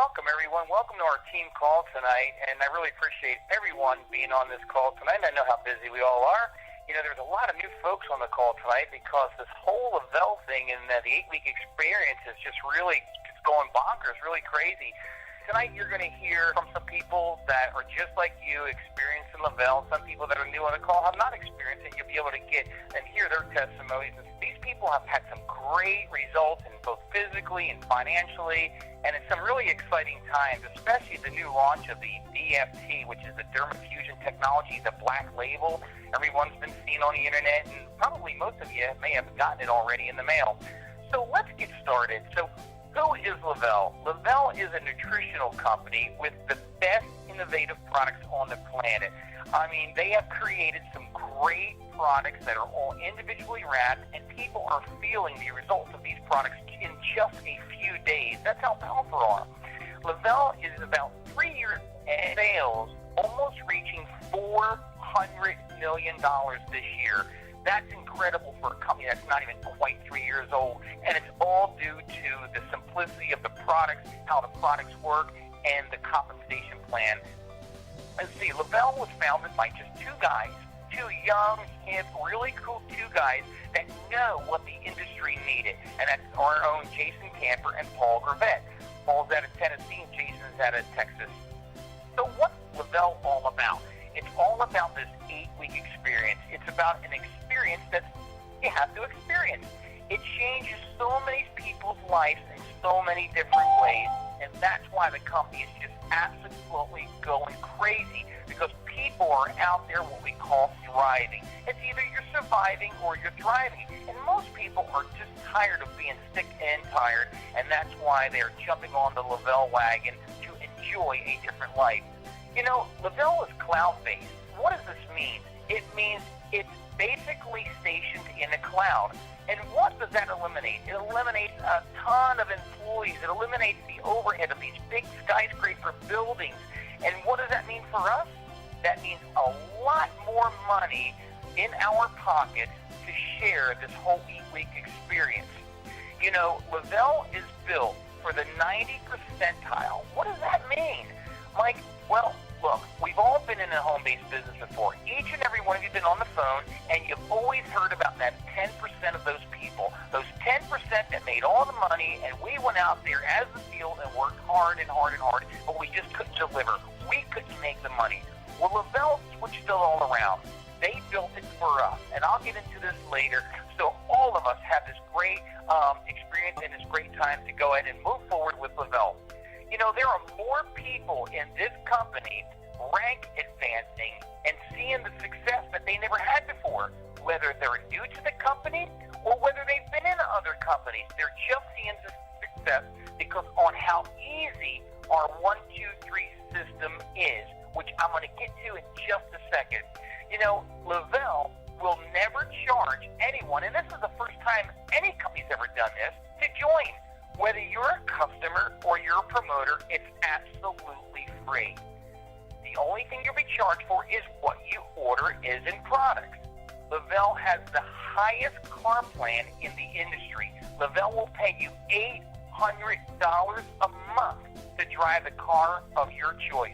welcome everyone. Welcome to our team call tonight, and I really appreciate everyone being on this call tonight. I know how busy we all are. You know, there's a lot of new folks on the call tonight because this whole Lavelle thing and the 8-week experience is just really going bonkers, really crazy. Tonight you're going to hear from some people that are just like you, experiencing Lavelle. Some people that are new on the call have not experienced it. You'll be able to get and hear their testimonies. And these people have had some great results in both physically and financially, and it's some really exciting times, especially the new launch of the DFT, which is the Dermafusion technology, the black label. Everyone's been seeing on the internet, and probably most of you may have gotten it already in the mail. So let's get started. So who is Lavelle? Lavelle is a nutritional company with the best innovative products on the planet. I mean, they have created some great products that are all individually wrapped, and people are feeling the results of these products in just a few days. That's how powerful they are. Lavelle is about 3 years in sales, almost reaching $400 million this year. That's incredible for a company that's not even quite 3 years old, and it's all due to the simplicity of the products, how the products work, and the compensation plan. Let's see, Lavelle was founded by just two guys, two young, hip, really cool two guys that know what the industry needed, and that's our own Jason Camper and Paul Gravett. Paul's out of Tennessee, and Jason's out of Texas. So what's Lavelle all about? It's all about this 8-week experience. It's about an experience that you have to experience. It changes so many people's lives in so many different ways, and that's why the company is just absolutely going crazy, because people are out there what we call thriving. It's either you're surviving or you're thriving, and most people are just tired of being sick and tired, and that's why they're jumping on the Lavelle wagon to enjoy a different life. You know, Lavelle is cloud-based. What does this mean? It means it's basically stationed in a cloud. And what does that eliminate? It eliminates a ton of employees. It eliminates the overhead of these big skyscraper buildings. And what does that mean for us? That means a lot more money in our pockets to share this whole 8-week experience. You know, Lavelle is built for the 90 percentile. What does that mean? Mike, well, look, we've all been in a home-based business before. Each and every one of you have been on the phone, and you've always heard about that 10% of those people, those 10% that made all the money, and we went out there as the field and worked hard and hard and hard, but we just couldn't deliver. We couldn't make the money. Well, Lavelle switched it all around. They built it for us, and I'll get into this later. So all of us have this great experience and this great time to go ahead and move forward with Lavelle. You know, there are more people in this company rank advancing and seeing the success that they never had before, whether they're new to the company or whether they've been in other companies. They're just seeing the success because on how easy our 1, 2, 3 system is, which I'm going to get to in just a second. You know, Lavelle will never charge anyone, and this is the first time any company's ever done this, to join. Whether you're a customer or you're a promoter, it's absolutely free. The only thing you'll be charged for is what you order is in products. Lavelle has the highest car plan in the industry. Lavelle will pay you $800 a month to drive the car of your choice.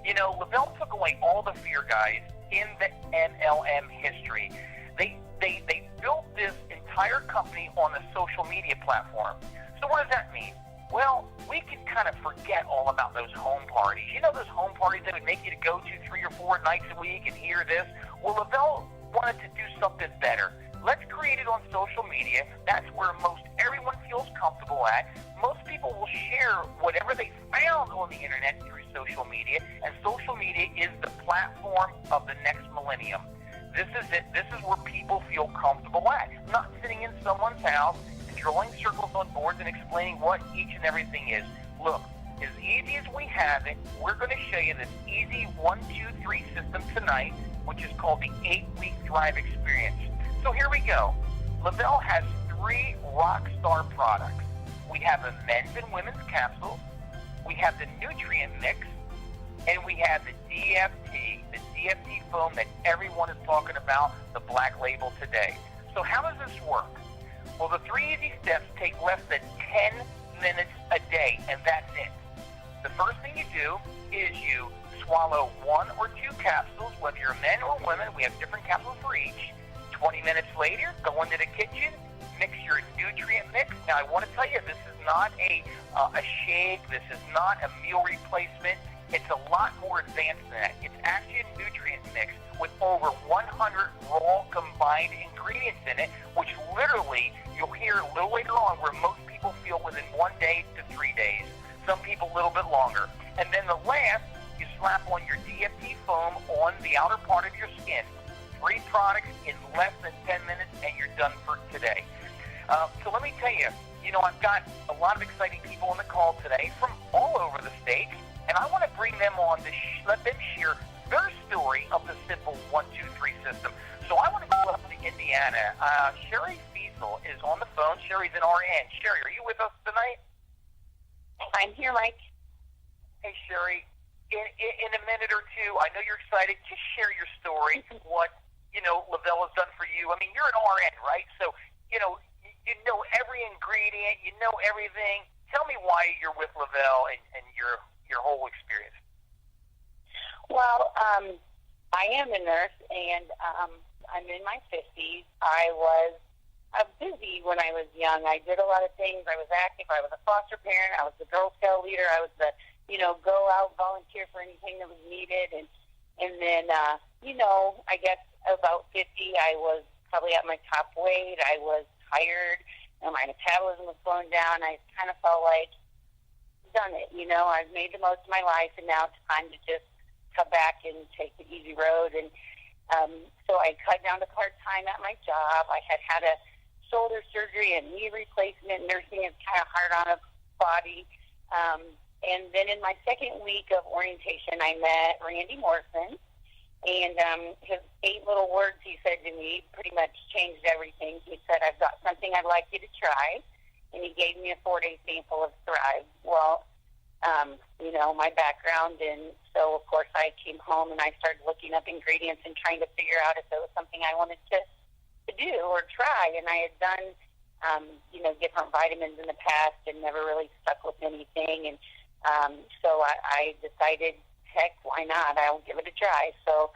You know, Lavelle took away all the fear, guys, in the MLM history. They built this entire company on a social media platform. So what does that mean? Well, we could kind of forget all about those home parties. You know those home parties that would make you to go to 3 or 4 nights a week and hear this? Well, Lavelle wanted to do something better. Let's create it on social media. That's where most everyone feels comfortable at. Most people will share whatever they found on the internet through social media, and social media is the platform of the next millennium. This is it. This is where people feel comfortable at. Not sitting in someone's house and drawing circles on boards and explaining what each and everything is. Look, as easy as we have it, we're going to show you this easy 1, 2, 3 system tonight, which is called the 8-week Thrive Experience. So here we go. Lavelle has 3 rock star products. We have a men's and women's capsule. We have the nutrient mix, and we have the DFT foam that everyone is talking about, the black label today. So how does this work? Well, the 3 easy steps take less than 10 minutes a day, and that's it. The first thing you do is you swallow 1 or 2 capsules, whether you're men or women. We have different capsules for each. 20 minutes later, go into the kitchen, mix your nutrient mix. Now, I want to tell you, this is not a shake. This is not a meal replacement. It's a lot more advanced than that. It's actually a nutrient mix with over 100 raw combined ingredients in it, which literally you'll hear a little later on where most people feel within 1 day to 3 days. Some people a little bit longer. And then the last, you slap on your DFT foam on the outer part of your skin. 3 products in less than 10 minutes, and you're done for today. So let me tell you, I've got a lot of exciting people on the call today from all over the state, and I want to bring them on to let them share their story of the simple 1, 2, 3 system. So I want to go up to Indiana. Sherry Fiesel is on the phone. Sherry's an RN. Sherry, are you with us tonight? I'm here, Mike. Hey, Sherry. In a minute or two, I know you're excited. Just share your story, what, Lavelle has done for you. I mean, you're an RN, right? So, you know every ingredient, you know everything. Tell me why you're with Lavelle and your whole experience. Well, I am a nurse, and I'm in my 50s. I was busy when I was young. I did a lot of things. I was active. I was a foster parent. I was the Girl Scout leader. I was the, go out, volunteer for anything that was needed. And then, I guess about 50, I was probably at my top weight. I was tired. My metabolism was slowing down. I kind of felt like done it. I've made the most of my life, and now it's time to just cut back and take the easy road. And so I cut down to part-time at my job. I had a shoulder surgery and knee replacement. Nursing is kind of hard on a body. And then in my second week of orientation, I met Randy Morrison. And his 8 little words he said to me pretty much changed everything. He said, "I've got something I'd like you to try." And he gave me a 4-day sample of Thrive. Well, my background, and so, of course, I came home and I started looking up ingredients and trying to figure out if it was something I wanted to do or try. And I had done, different vitamins in the past and never really stuck with anything. And so I decided, heck, why not? I'll give it a try. So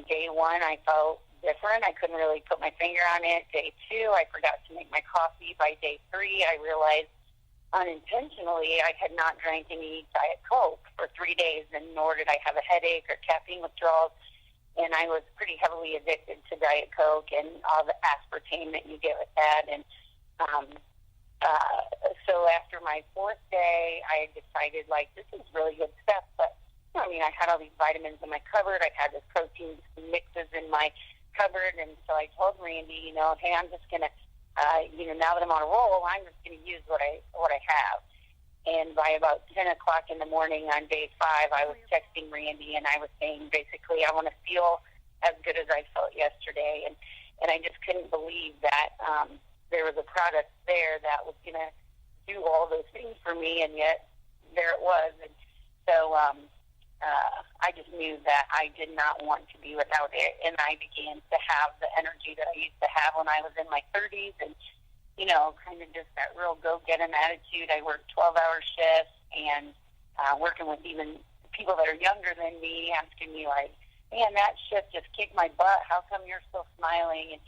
day 1, I felt different. I couldn't really put my finger on it. Day 2, I forgot to make my coffee. By day 3, I realized unintentionally I had not drank any Diet Coke for 3 days, and nor did I have a headache or caffeine withdrawals. And I was pretty heavily addicted to Diet Coke and all the aspartame that you get with that. And so after my 4th day, I decided, this is really good stuff. But, I had all these vitamins in my cupboard. I had this protein mixes in my cupboard. And so I told Randy, hey, I'm just going to, now that I'm on a roll, I'm just going to use what I have. And by about 10 o'clock in the morning on day 5, I was texting Randy, and I was saying, basically, I want to feel as good as I felt yesterday. And I just couldn't believe that there was a product there that was going to do all those things for me, and yet there it was. And so I just knew that I did not want to be without it, and I began to have the energy that I used to have when I was in my 30s, and kind of just that real go-get-em attitude. I worked 12-hour shifts, and working with even people that are younger than me, asking me, man, that shift just kicked my butt. How come you're still smiling? And,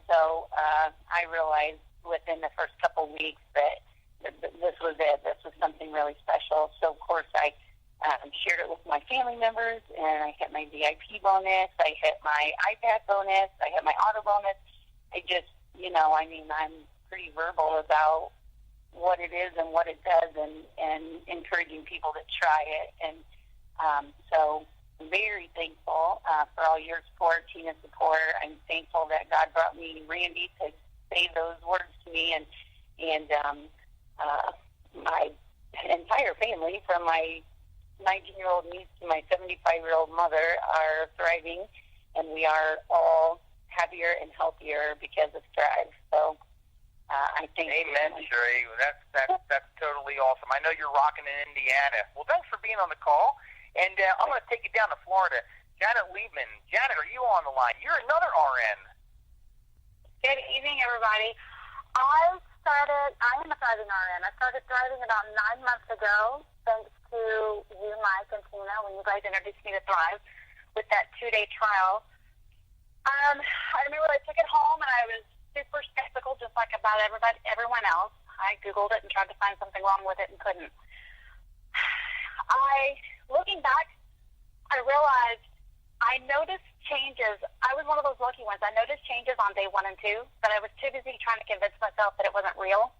so I realized within the first couple weeks that this was it. This was something really special. So, of course, I shared it with my family members, and I hit my VIP bonus. I hit my iPad bonus. I hit my auto bonus. I just, I'm pretty verbal about what it is and what it does, and encouraging people to try it. And so I'm very thankful for all your support, Tina's support. I'm thankful that God brought me Randy to say those words to me, and my entire family, from my 19-year-old niece to my 75-year-old mother, are thriving, and we are all happier and healthier because of Thrive. So I think. Amen, Sherry. That's totally awesome. I know you're rocking in Indiana. Well, thanks for being on the call, and I'm going to take you down to Florida. Janet Liebman. Janet, are you on the line? You're another RN. Good evening, everybody. I'm a thriving RN. I started thriving about 9 months ago. thanks to you, Mike, and Tina, when you guys introduced me to Thrive with that 2-day trial. I remember I took it home, and I was super skeptical, just like about everyone else. I Googled it and tried to find something wrong with it and couldn't. Looking back, I realized I noticed changes. I was one of those lucky ones. I noticed changes on day 1 and 2, but I was too busy trying to convince myself that it wasn't real,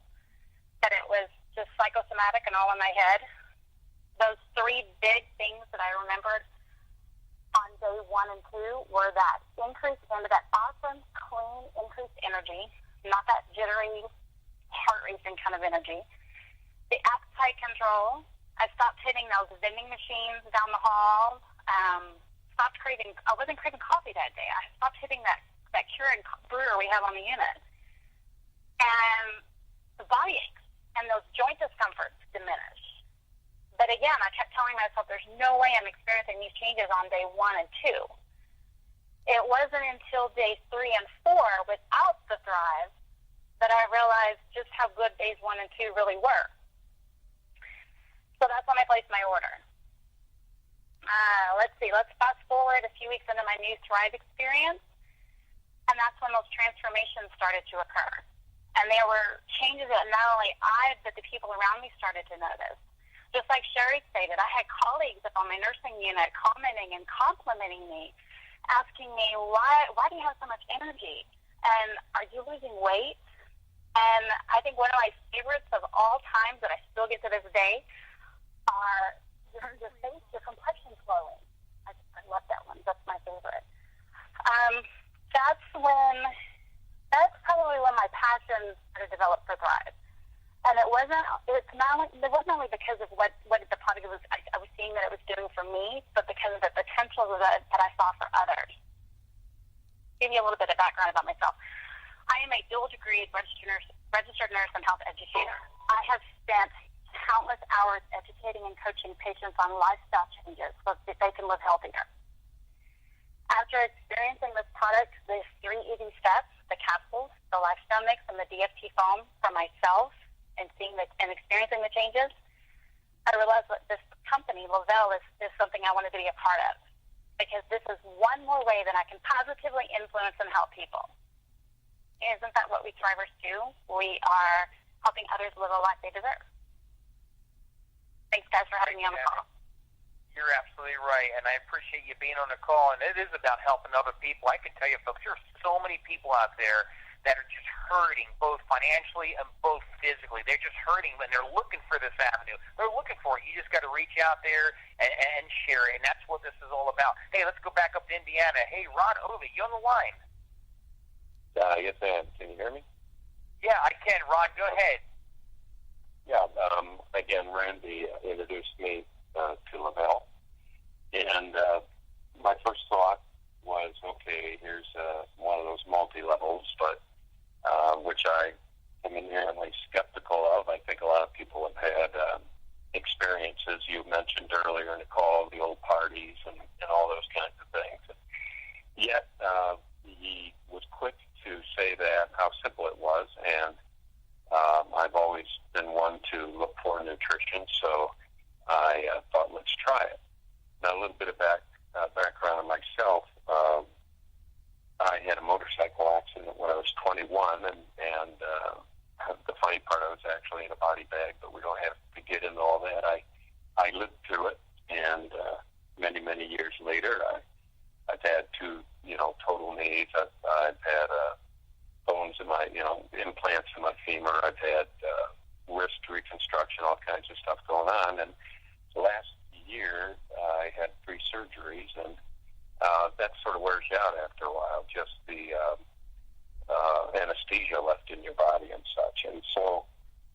that it was just psychosomatic and all in my head. Those 3 big things that I remembered on day 1 and 2 were that increase into that awesome, clean, increased energy, not that jittery, heart-racing kind of energy. The appetite control. I stopped hitting those vending machines down the hall. I wasn't craving coffee that day. I stopped hitting that Keurig brewer we have on the unit. And the body aches and those joint discomforts diminished. But again, I kept telling myself there's no way I'm experiencing these changes on day 1 and 2. It wasn't until day 3 and 4 without the Thrive that I realized just how good days 1 and 2 really were. So that's when I placed my order. Let's fast forward a few weeks into my new Thrive experience, and that's when those transformations started to occur. And there were changes that not only I, but the people around me started to notice. Just like Sherry stated, I had colleagues up on my nursing unit commenting and complimenting me, asking me, why do you have so much energy? And are you losing weight? And I think one of my favorites of all time that I still get to this day are your face, your complexion glowing. I love that one. That's my favorite. That's probably when my passion started to develop for Thrive. And it wasn't only because of what the product was, I was seeing that it was doing for me, but because of the potential that I saw for others. Give you a little bit of background about myself. I am a dual-degree registered nurse and health educator. I have spent countless hours educating and coaching patients on lifestyle changes so that they can live healthier. After experiencing this product, the 3 easy steps, the capsules, the lifestyle mix, and the DFT foam for myself, and experiencing the changes, I realized that this company, Lavelle, is something I wanted to be a part of, because this is one more way that I can positively influence and help people. Isn't that what we Thrivers do? We are helping others live a life they deserve. Thanks, guys, for having me on the call. You're absolutely right, and I appreciate you being on the call, and it is about helping other people. I can tell you, folks, there are so many people out there that are just hurting, both financially and both physically. They're just hurting, and they're looking for this avenue. They're looking for it. You just got to reach out there and share it, and that's what this is all about. Hey, let's go back up to Indiana. Hey, Ron Ovi, you on the line? Yes, I am. Can you hear me? Yeah, I can. Ron, go ahead. Yeah, again, Randy introduced me to Lavelle, and my first thought was, okay, here's one of those multi-levels, but which I am inherently skeptical of. I think a lot of people have had experiences you mentioned earlier, Nicole, the old parties and all those kinds of things. Yet he was quick to say that, how simple it was, and I've always been one to look for nutrition, so I thought, let's try it. Now, a little bit of background on myself. I had a motorcycle accident when I was 21, and the funny part, I was actually in a body bag, but we don't have to get into all that. I lived through it, and many, many years later, I've had 2, total knees. I've had bones in my, implants in my femur. I've had wrist reconstruction, all kinds of stuff going on. And last year, I had 3 surgeries, and that sort of wears you out after a while, just the anesthesia left in your body and such. And so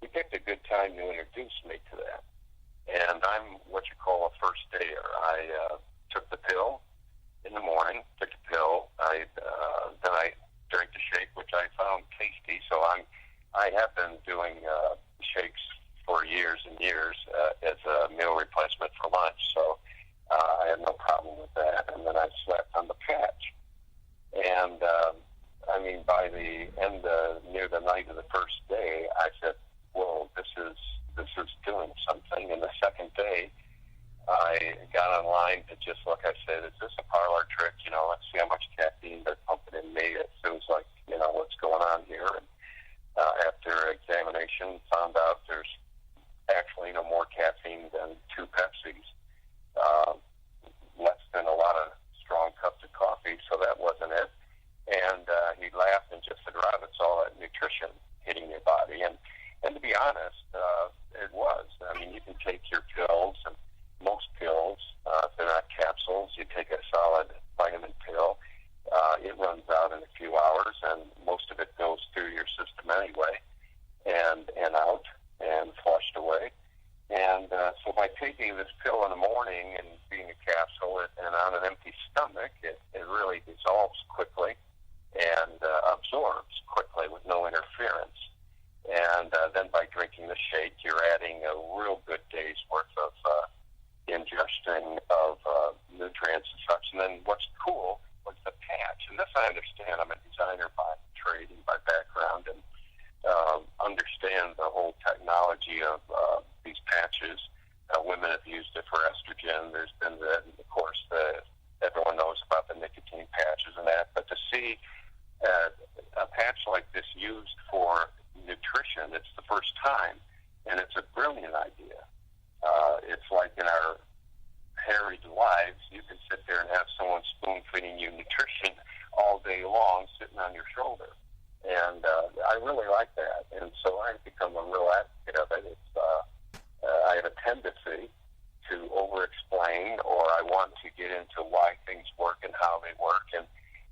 we picked a good time to introduce me to that. And I'm what you call a first dayer. I took the pill in the morning, took the pill. Then I drank the shake, which I found tasty. So I have been doing shakes for years and years as a meal replacement for lunch. So I had no problem with that. And then I slept on the patch. And by the end, near the night of the first day, I said, "Whoa, this is doing something." the second day, I got online to just look. I said, is this a parlor trick? Let's see how much caffeine they're pumping in me. It feels like, what's going on here. And after examination, found out there's actually no more caffeine than 2 Pepsis, less than a lot of strong cups of coffee, so that wasn't it. And he laughed and just said, Rob, it's all that nutrition hitting your body. And to be honest, it was. I mean, you can take your pills, and most pills, if they're not capsules, you take a solid vitamin pill. It runs out in a few hours, and most of it goes through your system anyway, and out and flushed away. And so by taking this pill in the morning and being a capsule and on an empty stomach, it really dissolves quickly and absorbs quickly with no interference. And then by drinking the shake, you're adding a real good day's worth of ingestion of nutrients and such. And then what's cool was the patch. And this I understand. I'm a designer by trade and by background, and understand the whole technology of these patches. Women have used it for estrogen. There's been of course, everyone knows about the nicotine patches and that. But to see a patch like this used for nutrition, it's the first time, and it's a brilliant idea. It's like in our harried lives, you can sit there and have someone spoon-feeding you nutrition all day long sitting on your shoulder. And I really like that. And so I've become a real advocate of it. I have a tendency to over-explain, or I want to get into why things work and how they work. And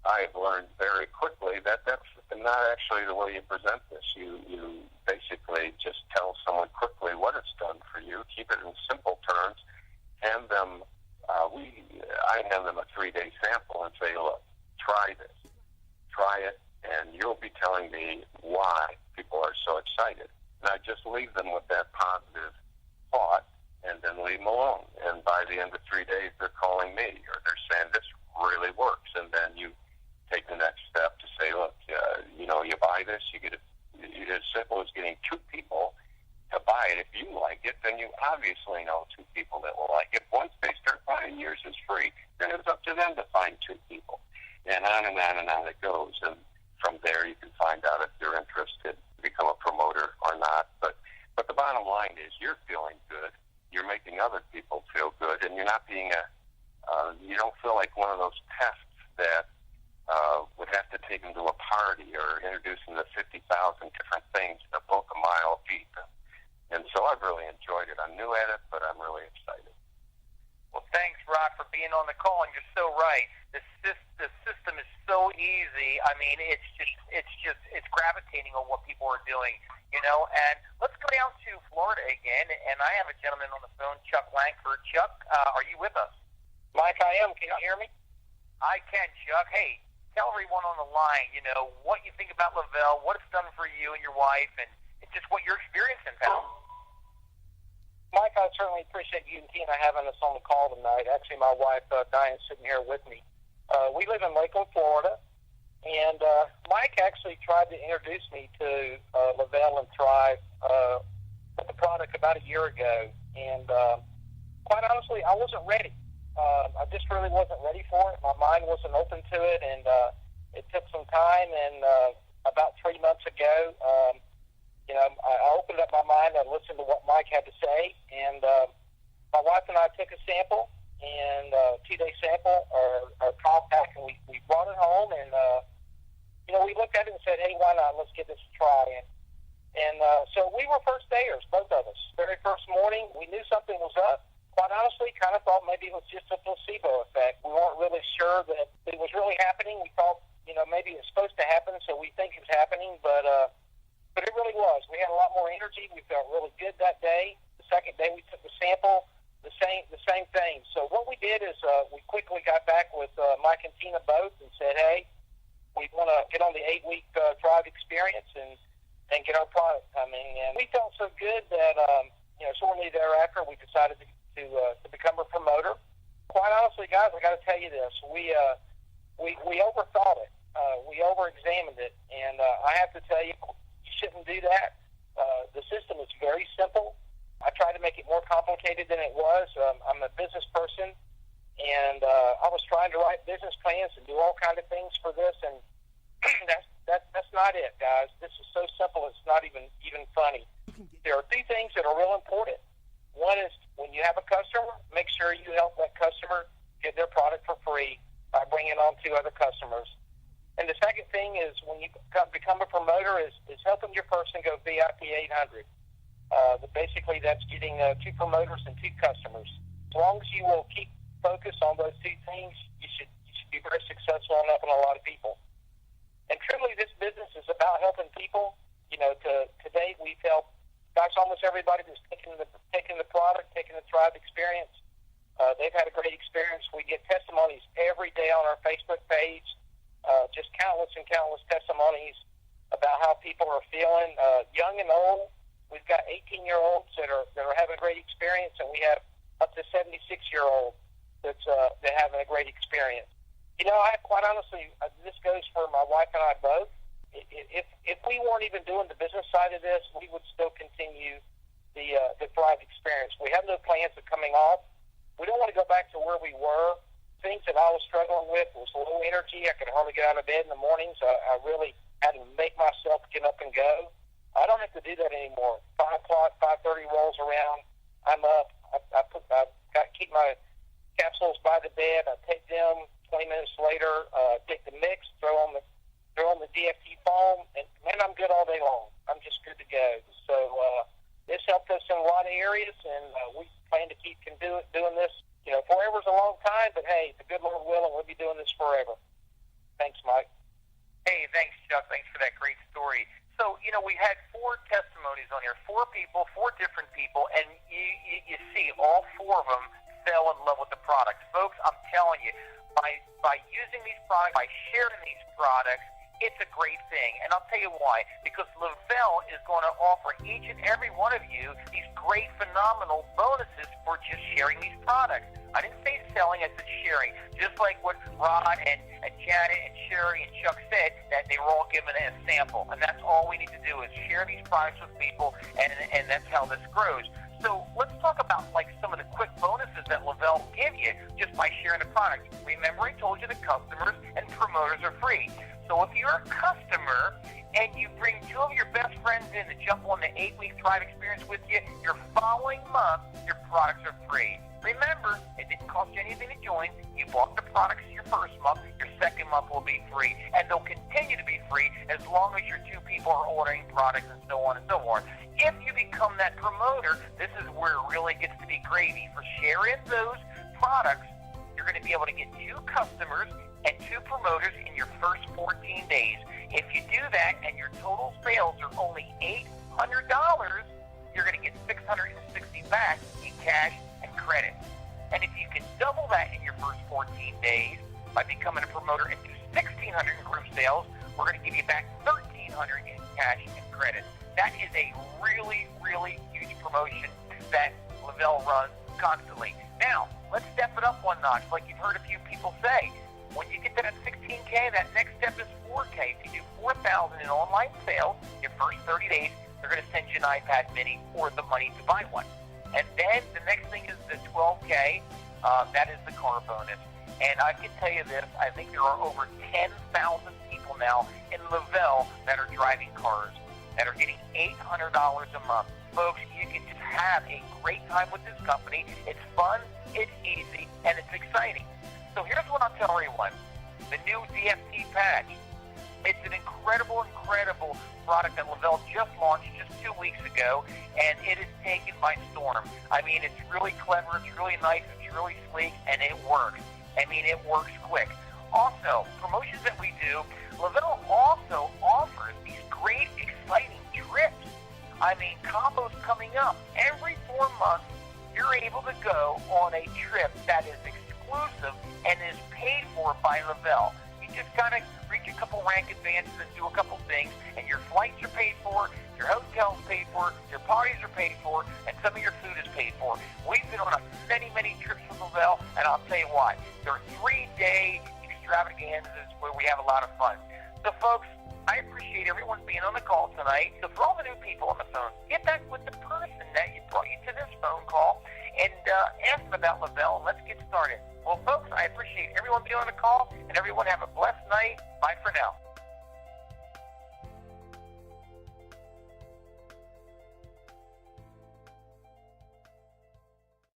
I've learned very quickly that that's not actually the way you present this. You basically just tell someone quickly what it's done for you, keep it in simple terms, hand them, I hand them a 3-day sample and say, look, try this, try it, and you'll be telling me why people are so excited. And I just leave them with that positive thought and then leave them alone. And by the end of 3 days, they're calling me, or they're saying this really works. And then you take the next step to say, look, you buy this, you get it as simple as getting 2 people to buy it. If you like it, then you obviously know 2 people that will like it. Once they start buying yours is free, then it's up to them to find 2 people. And on and on and on it goes. And from there, you can find out if you're interested to become a promoter or not. But the bottom line is you're feeling good. You're making other people feel good. And you're not being you don't feel like one of those pests that would have to take them to a party or introduce them to 50,000 different things in a book a mile deep. And so I've really enjoyed it. I'm new at it, but I'm really excited. Well, thanks, Rock, for being on the call. And you're so right. The system is so easy. I mean, it's gravitating on what people are doing, And let's go down to Florida again. And I have a gentleman on the phone, Chuck Langford. Chuck, are you with us? Mike, I am. Can you hear me? I can, Chuck. Hey, tell everyone on the line, what you think about Lavelle, what it's done for you and your wife, and just what you're experiencing, pal. Mike, I certainly appreciate you and Tina having us on the call tonight. Actually, my wife, Diane's sitting here with me. We live in Lakeland, Florida, and Mike actually tried to introduce me to Lavelle and Thrive, the product, about a year ago. And quite honestly, I wasn't ready. I just really wasn't ready for it. My mind wasn't open to it, and it took some time. And about 3 months ago, I opened up my mind. I listened to what Mike had to say, and my wife and I took a sample, and a 2-day sample, or compact, and we brought it home, and we looked at it and said, hey, why not? Let's give this a try. And so we were first dayers, both of us. Very first morning, we knew something was up. Quite honestly, kind of thought maybe it was just a placebo effect. We weren't really sure that it was really happening. We thought, maybe it's supposed to happen, so we think it's happening, but it really was. We had a lot more energy. We felt really good that day. The second day we took the sample, the same thing. So what we did is we quickly got back with Mike and Tina both and said, hey, we want to get on the 8-week Thrive experience and get our product coming. And we felt so good that, shortly thereafter, we decided to become a promoter. Quite honestly, guys, I got to tell you this: we overthought it, we over-examined it, and I have to tell you, you shouldn't do that. The system is very simple. I tried to make it more complicated than it was. I'm a business person, and I was trying to write business plans and do all kinds of things for this, and that's not it, guys. This is so simple, it's not even funny. There are three things that are real important. One is when you have a customer, make sure you help that customer get their product for free by bringing on 2 other customers. And the second thing is when you become a promoter is helping your person go VIP 800. Basically, that's getting 2 promoters and 2 customers. As long as you will keep focused on those 2 things, you should be very successful and helping a lot of people. And truly, this business is about helping people. You know, to date, we've helped almost everybody that's taking the product, taking the Thrive experience. They've had a great experience. We get testimonies every day on our Facebook page, just countless and countless testimonies about how people are feeling, young and old. We've got 18-year-olds that are having a great experience, and we have up to 76-year-olds that's having a great experience. You know, I quite honestly, this goes for my wife and I both. If we weren't even doing the business side of this, we would still continue the Thrive experience. We have no plans of coming off. We don't want to go back to where we were. Things that I was struggling with was low energy. I could hardly get out of bed in the mornings. I really had to make myself get up and go. I don't have to do that anymore. 5 o'clock, 5:30 rolls around. I'm up. I keep my capsules by the bed. I take them. 20 minutes later, take the mix, throw on the DFT foam, and man, I'm good all day long. I'm just good to go. So this helped us in a lot of areas, and we plan to keep doing this. You know, forever's a long time, but hey, the good Lord willing, we'll be doing this forever. Thanks, Mike. Hey, thanks, Chuck. Thanks for that great story. So, you know, we had 4 testimonies on here, 4 people, 4 different people, and you see all 4 of them fell in love with the product. Folks, I'm telling you, by using these products, by sharing these products, it's a great thing. And I'll tell you why. Because Lavelle is going to offer each and every one of you these great, phenomenal bonuses for just sharing these products. I didn't say selling, I said sharing. Just like what Rod and Janet and Sherry and Chuck said, that they were all given a sample. And that's all we need to do is share these products with people, and that's how this grows. So let's talk about like some of the quick bonuses that Lavelle give you just by sharing the product. Remember, I told you the customers and promoters are free. So if you're a customer and you bring 2 of your best friends in to jump on the 8-week Thrive experience with you, your following month, your products are free. Remember, it didn't cost you anything to join. You bought the products your first month. Your second month will be free. And they'll continue to be free as long as your 2 people are ordering products and so on and so on. If you become that promoter, this is where it really gets to be gravy. For sharing those products, you're going to be able to get 2 customers and 2 promoters in your first 14 days. If you do that and your total sales are only $800, you're going to get $660 back in cash and credit. And if you can double that in your first 14 days by becoming a promoter and do $1,600 in group sales, we're going to give you back $1,300 in cash and credit. That is a really, really huge promotion that Lavelle runs constantly. Now, let's step it up one notch, like you've heard a few people say. When you get to that 16K, that next step is 4K. If you do 4,000 in online sales, your first 30 days, they're going to send you an iPad mini or the money to buy one. And then the next thing is the 12K. That is the car bonus. And I can tell you this, I think there are over 10,000 people now in Lavelle that are driving cars that are getting $800 a month. Folks, you can just have a great time with this company. It's fun, it's easy, and it's exciting. So here's what I'll tell everyone. The new DFT patch. It's an incredible product that Lavelle just launched just 2 weeks ago, and it is taken by storm. I mean, it's really clever, it's really nice, it's really sleek, and it works. I mean, it works quick. Also, promotions that we do, Lavelle also offers these great, exciting trips. I mean, combos coming up. Every 4 months, you're able to go on a trip that is exclusive and is paid for by Lavelle. You just got to reach a couple rank advances and do a couple things, and your flights are paid for, your hotel's paid for, your parties are paid for, and some of your food is paid for. We've been on many trips with Lavelle, and I'll tell you why. There are 3-day extravaganzas where we have a lot of fun. So, folks, I appreciate everyone being on the call tonight. So for all the new people on the phone, get back with the person that you brought you to this phone call and ask them about Le-Vel. Let's get started. Well, folks, I appreciate everyone being on the call, and everyone have a blessed night. Bye for now.